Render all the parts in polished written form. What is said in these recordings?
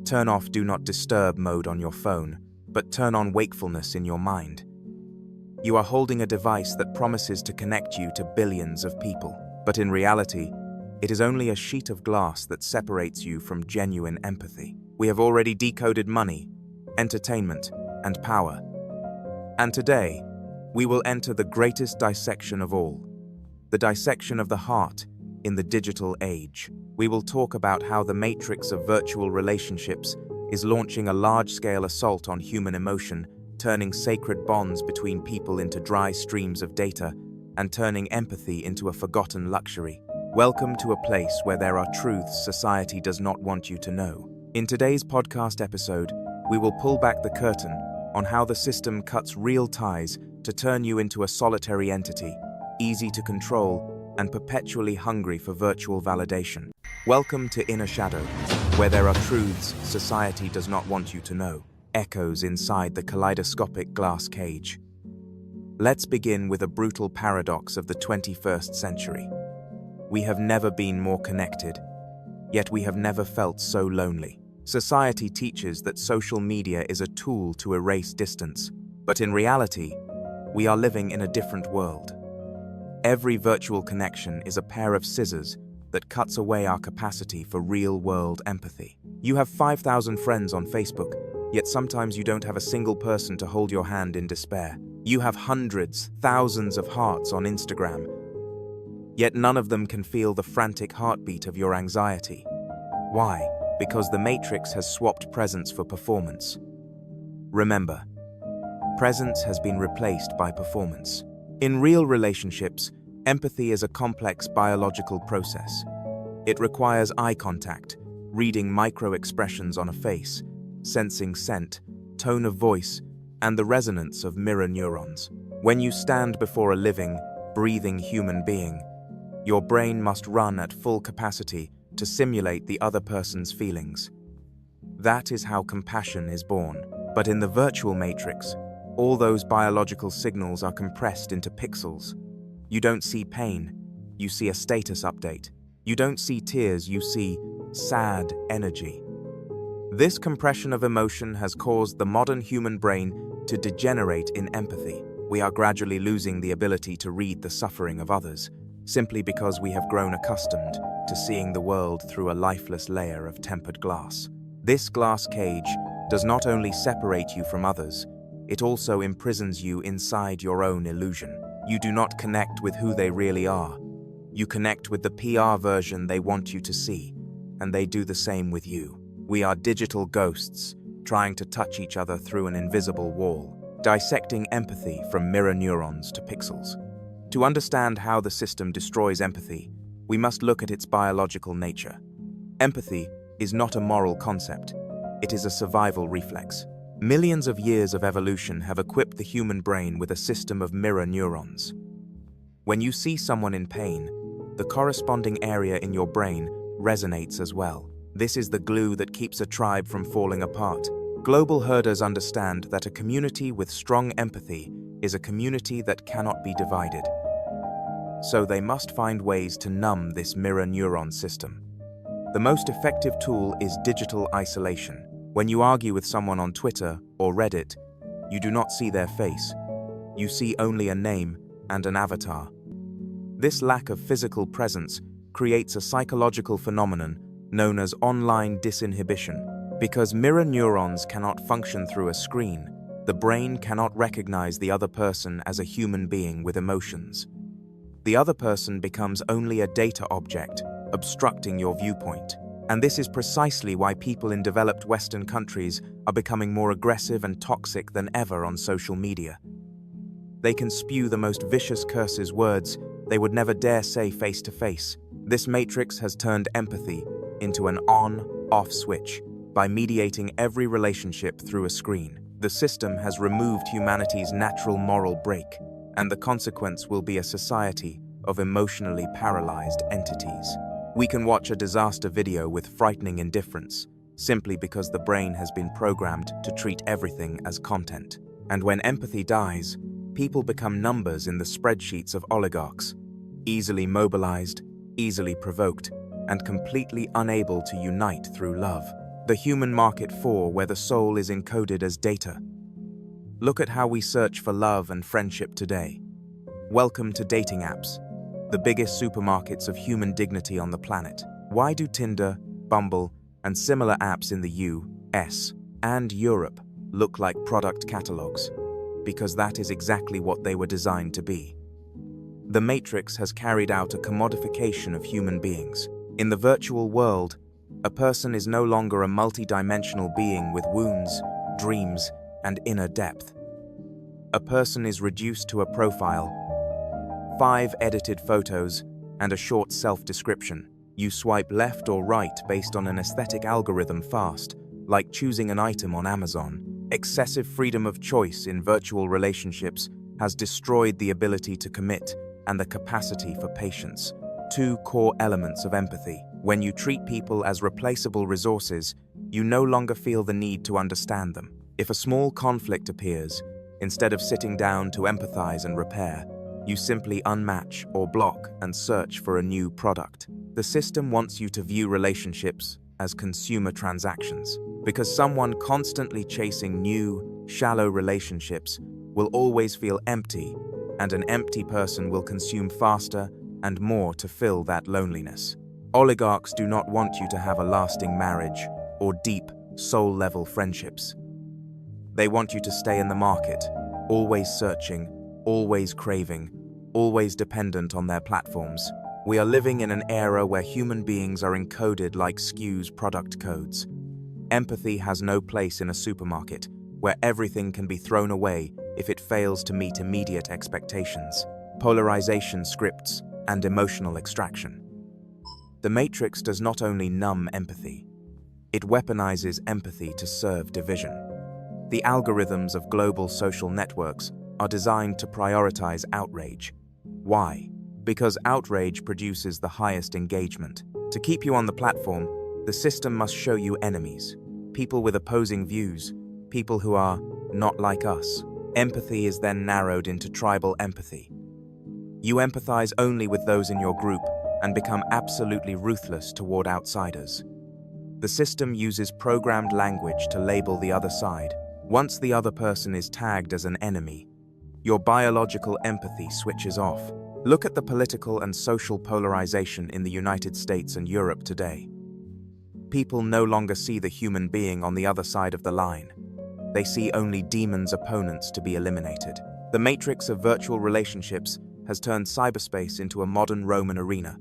Turn off Do Not Disturb mode on your phone, but turn on wakefulness in your mind. You are holding a device that promises to connect you to billions of people, but in reality, it is only a sheet of glass that separates you from genuine empathy. We have already decoded money, entertainment, and power. And today, we will enter the greatest dissection of all, the dissection of the heart in the digital age. We will talk about how the matrix of virtual relationships is launching a large-scale assault on human emotion, turning sacred bonds between people into dry streams of data, and turning empathy into a forgotten luxury. Welcome to a place where there are truths society does not want you to know. In today's podcast episode, we will pull back the curtain on how the system cuts real ties to turn you into a solitary entity, easy to control and perpetually hungry for virtual validation. Welcome to Inner Shadow, where there are truths society does not want you to know, echoes inside the kaleidoscopic glass cage. Let's begin with a brutal paradox of the 21st century. We have never been more connected, yet we have never felt so lonely. Society teaches that social media is a tool to erase distance, but in reality, we are living in a different world. Every virtual connection is a pair of scissors that cuts away our capacity for real-world empathy. You have 5,000 friends on Facebook, yet sometimes you don't have a single person to hold your hand in despair. You have hundreds, thousands of hearts on Instagram, yet none of them can feel the frantic heartbeat of your anxiety. Why? Because the Matrix has swapped presence for performance. Remember, presence has been replaced by performance. In real relationships, empathy is a complex biological process. It requires eye contact, reading micro-expressions on a face, sensing scent, tone of voice, and the resonance of mirror neurons. When you stand before a living, breathing human being, your brain must run at full capacity to simulate the other person's feelings. That is how compassion is born. But in the virtual matrix, all those biological signals are compressed into pixels. You don't see pain, you see a status update. You don't see tears, you see sad energy. This compression of emotion has caused the modern human brain to degenerate in empathy. We are gradually losing the ability to read the suffering of others, simply because we have grown accustomed to seeing the world through a lifeless layer of tempered glass. This glass cage does not only separate you from others, it also imprisons you inside your own illusion. You do not connect with who they really are. You connect with the PR version they want you to see, and they do the same with you. We are digital ghosts, trying to touch each other through an invisible wall, dissecting empathy from mirror neurons to pixels. To understand how the system destroys empathy, we must look at its biological nature. Empathy is not a moral concept. It is a survival reflex. Millions of years of evolution have equipped the human brain with a system of mirror neurons. When you see someone in pain, the corresponding area in your brain resonates as well. This is the glue that keeps a tribe from falling apart. Global herders understand that a community with strong empathy is a community that cannot be divided. So they must find ways to numb this mirror neuron system. The most effective tool is digital isolation. When you argue with someone on Twitter or Reddit, you do not see their face. You see only a name and an avatar. This lack of physical presence creates a psychological phenomenon known as online disinhibition. Because mirror neurons cannot function through a screen, the brain cannot recognize the other person as a human being with emotions. The other person becomes only a data object, obstructing your viewpoint. And this is precisely why people in developed Western countries are becoming more aggressive and toxic than ever on social media. They can spew the most vicious curses, words they would never dare say face to face. This matrix has turned empathy into an on-off switch by mediating every relationship through a screen. The system has removed humanity's natural moral brake, and the consequence will be a society of emotionally paralyzed entities. We can watch a disaster video with frightening indifference, simply because the brain has been programmed to treat everything as content. And when empathy dies, people become numbers in the spreadsheets of oligarchs, easily mobilized, easily provoked, and completely unable to unite through love. The human market 4, where the soul is encoded as data. Look at how we search for love and friendship today. Welcome to dating apps, the biggest supermarkets of human dignity on the planet. Why do Tinder, Bumble, and similar apps in the US and Europe look like product catalogs? Because that is exactly what they were designed to be. The Matrix has carried out a commodification of human beings. In the virtual world, a person is no longer a multi-dimensional being with wounds, dreams, and inner depth. A person is reduced to a profile, 5 edited photos, and a short self-description. You swipe left or right based on an aesthetic algorithm fast, like choosing an item on Amazon. Excessive freedom of choice in virtual relationships has destroyed the ability to commit and the capacity for patience, 2 core elements of empathy. When you treat people as replaceable resources, you no longer feel the need to understand them. If a small conflict appears, instead of sitting down to empathize and repair, you simply unmatch or block and search for a new product. The system wants you to view relationships as consumer transactions, because someone constantly chasing new, shallow relationships will always feel empty, and an empty person will consume faster and more to fill that loneliness. Oligarchs do not want you to have a lasting marriage or deep, soul-level friendships. They want you to stay in the market, always searching, always craving, always dependent on their platforms. We are living in an era where human beings are encoded like SKUs product codes. Empathy has no place in a supermarket, where everything can be thrown away if it fails to meet immediate expectations, polarization scripts, and emotional extraction. The Matrix does not only numb empathy, it weaponizes empathy to serve division. The algorithms of global social networks are designed to prioritize outrage. Why? Because outrage produces the highest engagement. To keep you on the platform, the system must show you enemies, people with opposing views, people who are not like us. Empathy is then narrowed into tribal empathy. You empathize only with those in your group and become absolutely ruthless toward outsiders. The system uses programmed language to label the other side. Once the other person is tagged as an enemy, your biological empathy switches off. Look at the political and social polarization in the United States and Europe today. People no longer see the human being on the other side of the line. They see only demons' opponents to be eliminated. The matrix of virtual relationships has turned cyberspace into a modern Roman arena,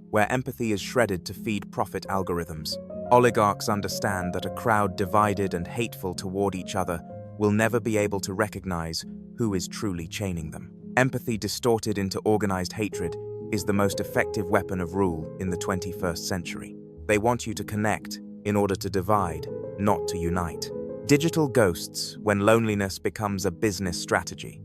where empathy is shredded to feed profit algorithms. Oligarchs understand that a crowd divided and hateful toward each other will never be able to recognize who is truly chaining them. Empathy distorted into organized hatred is the most effective weapon of rule in the 21st century. They want you to connect in order to divide, not to unite. Digital ghosts when loneliness becomes a business strategy.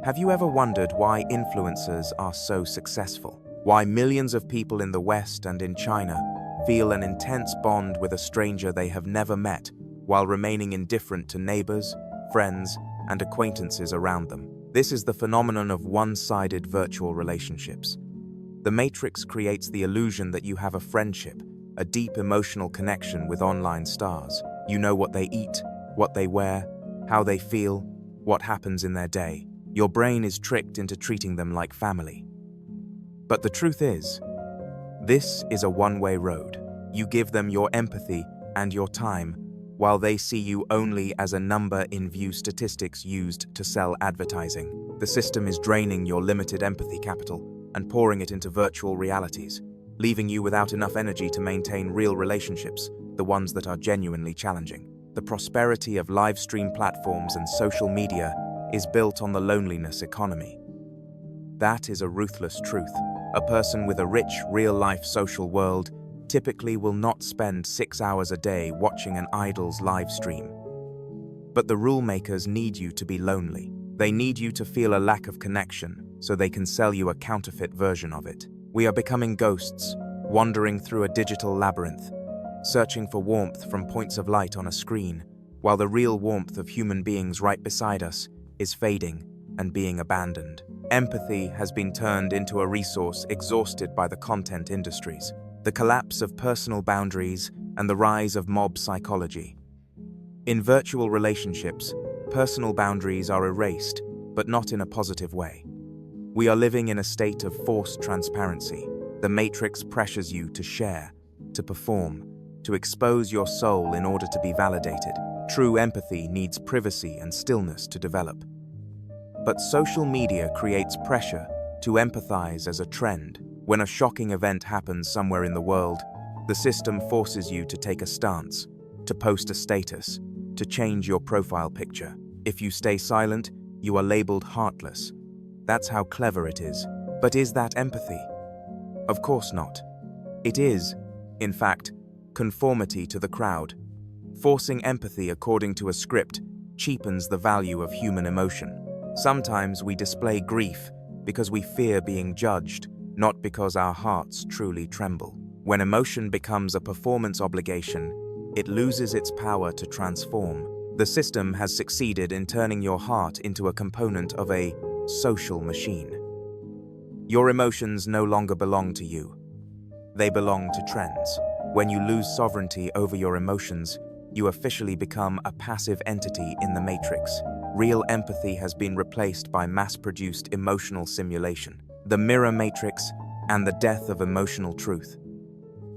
Have you ever wondered why influencers are so successful? Why millions of people in the West and in China feel an intense bond with a stranger they have never met while remaining indifferent to neighbors, friends, and acquaintances around them? This is the phenomenon of one-sided virtual relationships. The Matrix creates the illusion that you have a friendship, a deep emotional connection with online stars. You know what they eat, what they wear, how they feel, what happens in their day. Your brain is tricked into treating them like family. But the truth is, this is a one-way road. You give them your empathy and your time, while they see you only as a number in view statistics used to sell advertising. The system is draining your limited empathy capital and pouring it into virtual realities, leaving you without enough energy to maintain real relationships, the ones that are genuinely challenging. The prosperity of live stream platforms and social media is built on the loneliness economy. That is a ruthless truth. A person with a rich, real-life social world typically will not spend 6 hours a day watching an idol's live stream. But the rule makers need you to be lonely. They need you to feel a lack of connection so they can sell you a counterfeit version of it. We are becoming ghosts, wandering through a digital labyrinth, searching for warmth from points of light on a screen, while the real warmth of human beings right beside us is fading and being abandoned. Empathy has been turned into a resource exhausted by the content industries. The collapse of personal boundaries and the rise of mob psychology. In virtual relationships, personal boundaries are erased, but not in a positive way. We are living in a state of forced transparency. The matrix pressures you to share, to perform, to expose your soul in order to be validated. True empathy needs privacy and stillness to develop. But social media creates pressure to empathize as a trend. When a shocking event happens somewhere in the world, the system forces you to take a stance, to post a status, to change your profile picture. If you stay silent, you are labeled heartless. That's how clever it is. But is that empathy? Of course not. It is, in fact, conformity to the crowd. Forcing empathy according to a script cheapens the value of human emotion. Sometimes we display grief because we fear being judged, not because our hearts truly tremble. When emotion becomes a performance obligation, it loses its power to transform. The system has succeeded in turning your heart into a component of a social machine. Your emotions no longer belong to you. They belong to trends. When you lose sovereignty over your emotions, you officially become a passive entity in the matrix. Real empathy has been replaced by mass-produced emotional simulation, the mirror matrix, and the death of emotional truth.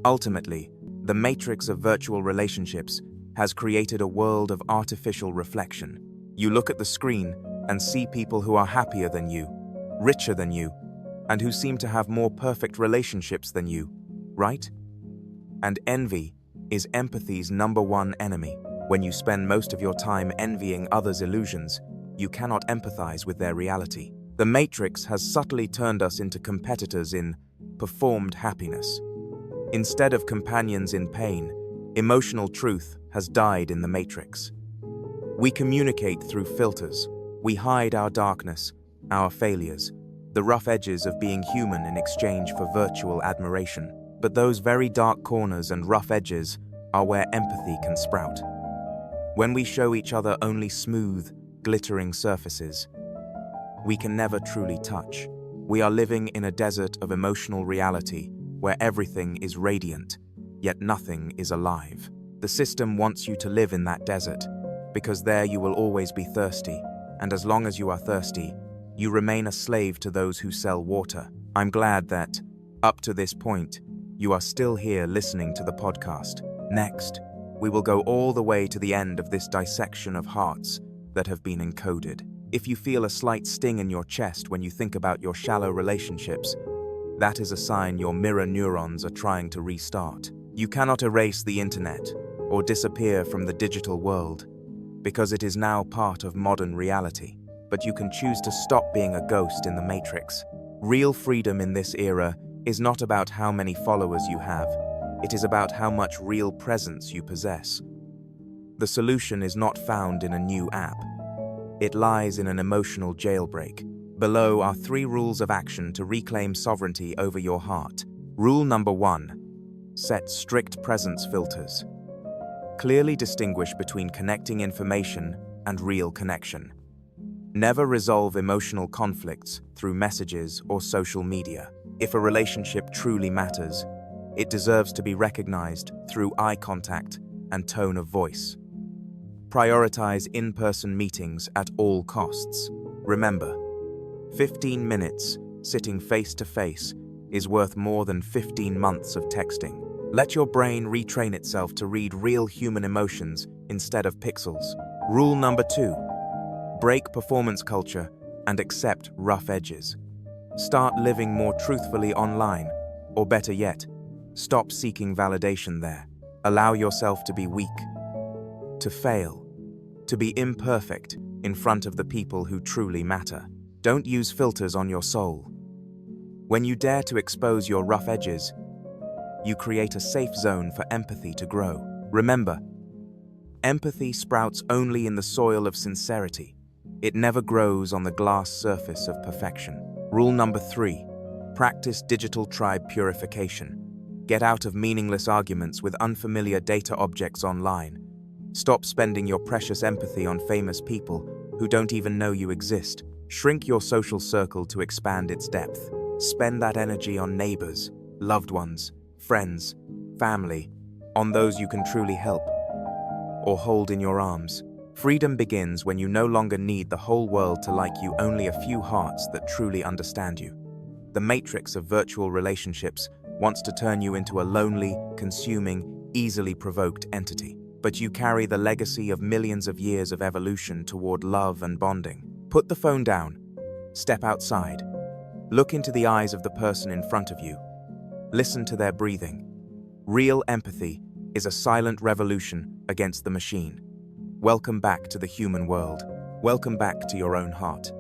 Ultimately, the matrix of virtual relationships has created a world of artificial reflection. You look at the screen and see people who are happier than you, richer than you, and who seem to have more perfect relationships than you, right? And envy is empathy's #1 enemy. When you spend most of your time envying others' illusions, you cannot empathize with their reality. The matrix has subtly turned us into competitors in performed happiness. Instead of companions in pain, emotional truth has died in the matrix. We communicate through filters. We hide our darkness, our failures, the rough edges of being human in exchange for virtual admiration. But those very dark corners and rough edges are where empathy can sprout. When we show each other only smooth, glittering surfaces, we can never truly touch. We are living in a desert of emotional reality where everything is radiant, yet nothing is alive. The system wants you to live in that desert, because there you will always be thirsty, and as long as you are thirsty, you remain a slave to those who sell water. I'm glad that, up to this point, you are still here listening to the podcast. Next, we will go all the way to the end of this dissection of hearts that have been encoded. If you feel a slight sting in your chest when you think about your shallow relationships, that is a sign your mirror neurons are trying to restart. You cannot erase the internet or disappear from the digital world, because it is now part of modern reality. But you can choose to stop being a ghost in the matrix. Real freedom in this era is not about how many followers you have. It is about how much real presence you possess. The solution is not found in a new app. It lies in an emotional jailbreak. Below are 3 rules of action to reclaim sovereignty over your heart. Rule number 1. Set strict presence filters. Clearly distinguish between connecting information and real connection. Never resolve emotional conflicts through messages or social media. If a relationship truly matters, it deserves to be recognized through eye contact and tone of voice. Prioritize in-person meetings at all costs. Remember, 15 minutes sitting face-to-face is worth more than 15 months of texting. Let your brain retrain itself to read real human emotions instead of pixels. Rule number 2. Break performance culture and accept rough edges. Start living more truthfully online, or better yet, stop seeking validation there. Allow yourself to be weak, to fail, to be imperfect in front of the people who truly matter. Don't use filters on your soul. When you dare to expose your rough edges, you create a safe zone for empathy to grow. Remember, empathy sprouts only in the soil of sincerity. It never grows on the glass surface of perfection. Rule number 3. Practice digital tribe purification. Get out of meaningless arguments with unfamiliar data objects online. Stop spending your precious empathy on famous people who don't even know you exist. Shrink your social circle to expand its depth. Spend that energy on neighbors, loved ones, friends, family, on those you can truly help or hold in your arms. Freedom begins when you no longer need the whole world to like you, only a few hearts that truly understand you. The matrix of virtual relationships wants to turn you into a lonely, consuming, easily provoked entity. But you carry the legacy of millions of years of evolution toward love and bonding. Put the phone down. Step outside. Look into the eyes of the person in front of you. Listen to their breathing. Real empathy is a silent revolution against the machine. Welcome back to the human world. Welcome back to your own heart.